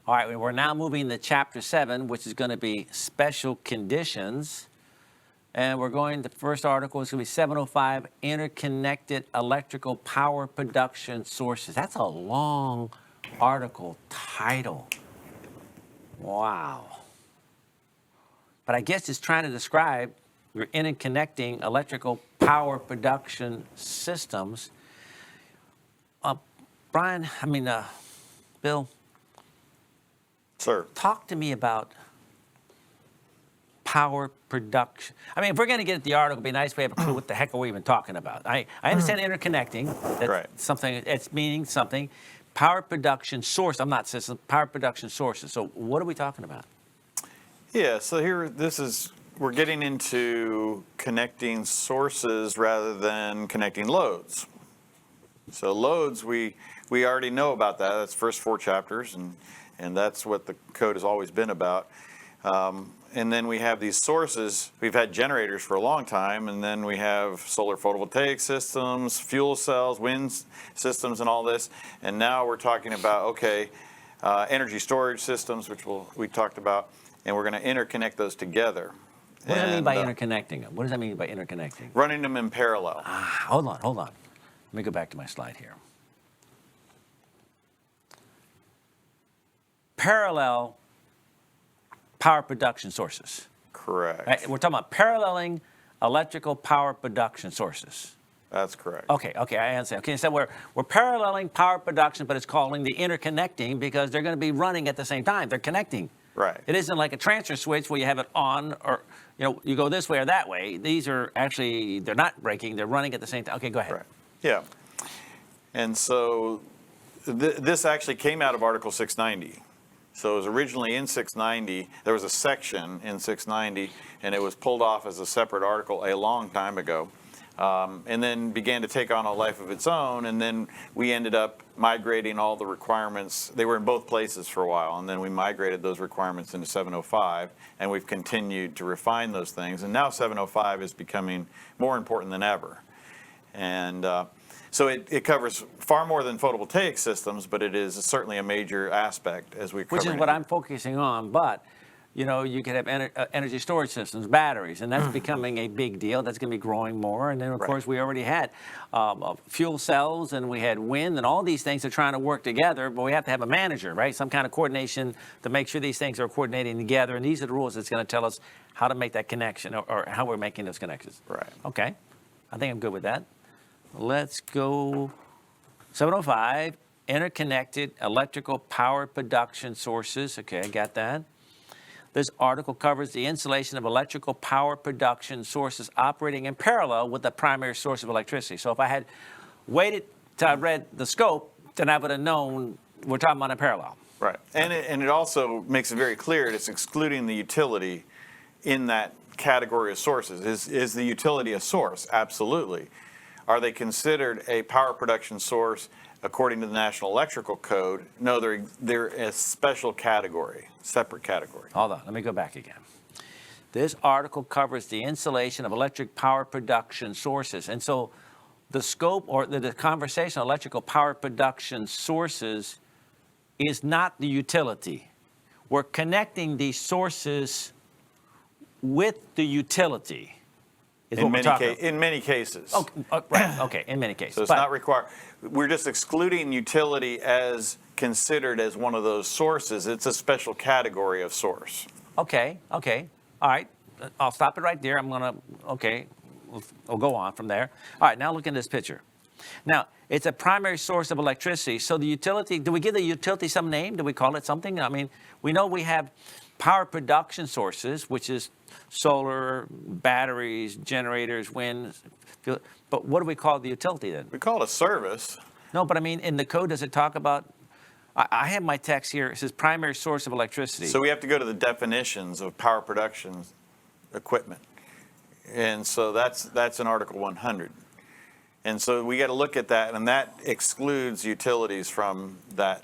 All right, we're now moving to Chapter 7, which is going to be special conditions. And we're going, the first article is going to be 705, interconnected electrical power production sources. That's a long article title. Wow. But I guess it's trying to describe your interconnecting electrical power production systems. Brian, Bill. Sir. Talk to me about power production. I mean, if we're going to get at the article, it'd be nice if we have a clue what the heck are we even talking about. I understand interconnecting. That's right. Something, it's meaning something. Power production source, I'm not system, power production sources. So what are we talking about? Yeah, so here, we're getting into connecting sources rather than connecting loads. So loads, we already know about that. That's the first 4 chapters, and that's what the code has always been about. And then we have these sources. We've had generators for a long time, and then we have solar photovoltaic systems, fuel cells, wind systems, and all this. And now we're talking about, energy storage systems, which we talked about, and we're going to interconnect those together. What does that mean by interconnecting them? What does that mean by interconnecting? Running them in parallel. Hold on. Let me go back to my slide here. Parallel power production sources. Correct. Right? We're talking about paralleling electrical power production sources. That's correct. Okay, I understand. Okay, so we're paralleling power production, but it's calling the interconnecting because they're going to be running at the same time. They're connecting. Right. It isn't like a transfer switch where you have it on or, you go this way or that way. These are actually, they're not breaking. They're running at the same time. Okay, go ahead. Right. Yeah. And so this actually came out of Article 690. So it was originally in 690. There was a section in 690, and it was pulled off as a separate article a long time ago, and then began to take on a life of its own. And then we ended up migrating all the requirements. They were in both places for a while, and then we migrated those requirements into 705, and we've continued to refine those things. And now 705 is becoming more important than ever. And so it covers far more than photovoltaic systems, but it is certainly a major aspect as we cover. Which is what I'm focusing on, but you could have energy storage systems, batteries, and that's becoming a big deal. That's going to be growing more. And then, of course, we already had fuel cells, and we had wind, and all these things are trying to work together, but we have to have a manager, right? Some kind of coordination to make sure these things are coordinating together, and these are the rules that's going to tell us how to make that connection or how we're making those connections. Right. Okay. I think I'm good with that. Let's go 705, interconnected electrical power production sources. Okay, I got that. This article covers the installation of electrical power production sources operating in parallel with the primary source of electricity. So if I had waited till I read the scope, then I would have known we're talking about in parallel. Right. And it also makes it very clear it's excluding the utility in that category of sources. Is the utility a source? Absolutely. Are they considered a power production source according to the National Electrical Code? No, they're a special category, separate category. Hold on, let me go back again. This article covers the installation of electric power production sources. And so the scope or the conversation on electrical power production sources is not the utility. We're connecting these sources with the utility. In many cases. Right. Okay, in many cases. So it's not required. We're just excluding utility as considered as one of those sources. It's a special category of source. Okay. All right. I'll stop it right there. We'll go on from there. All right, now look at this picture. Now, it's a primary source of electricity. So the utility, do we give the utility some name? Do we call it something? I mean, we know we have power production sources, which is solar, batteries, generators, wind. But what do we call the utility then? We call it a service. No, but I mean, in the code, does it talk about, I have my text here, it says primary source of electricity. So we have to go to the definitions of power production equipment. And so that's in Article 100. And so we got to look at that, and that excludes utilities from that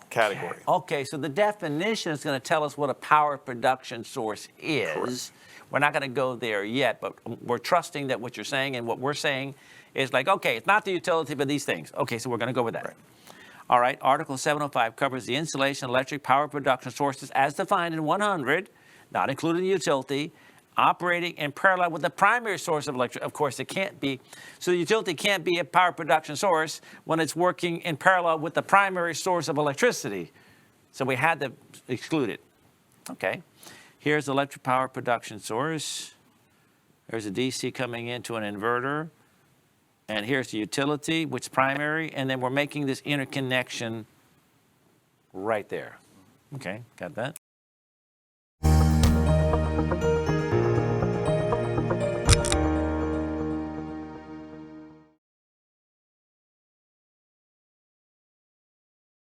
category. Okay, so the definition is going to tell us what a power production source is. Correct. We're not going to go there yet, but we're trusting that what you're saying and what we're saying is like, okay, it's not the utility, but these things. Okay, so we're going to go with that. Right. All right, Article 705 covers the installation of electric power production sources as defined in 100, not including the utility, operating in parallel with the primary source of electricity. Of course, it can't be. So the utility can't be a power production source when it's working in parallel with the primary source of electricity. So we had to exclude it. Okay. Here's the electric power production source. There's a DC coming into an inverter. And here's the utility, which is primary. And then we're making this interconnection right there. Okay, got that?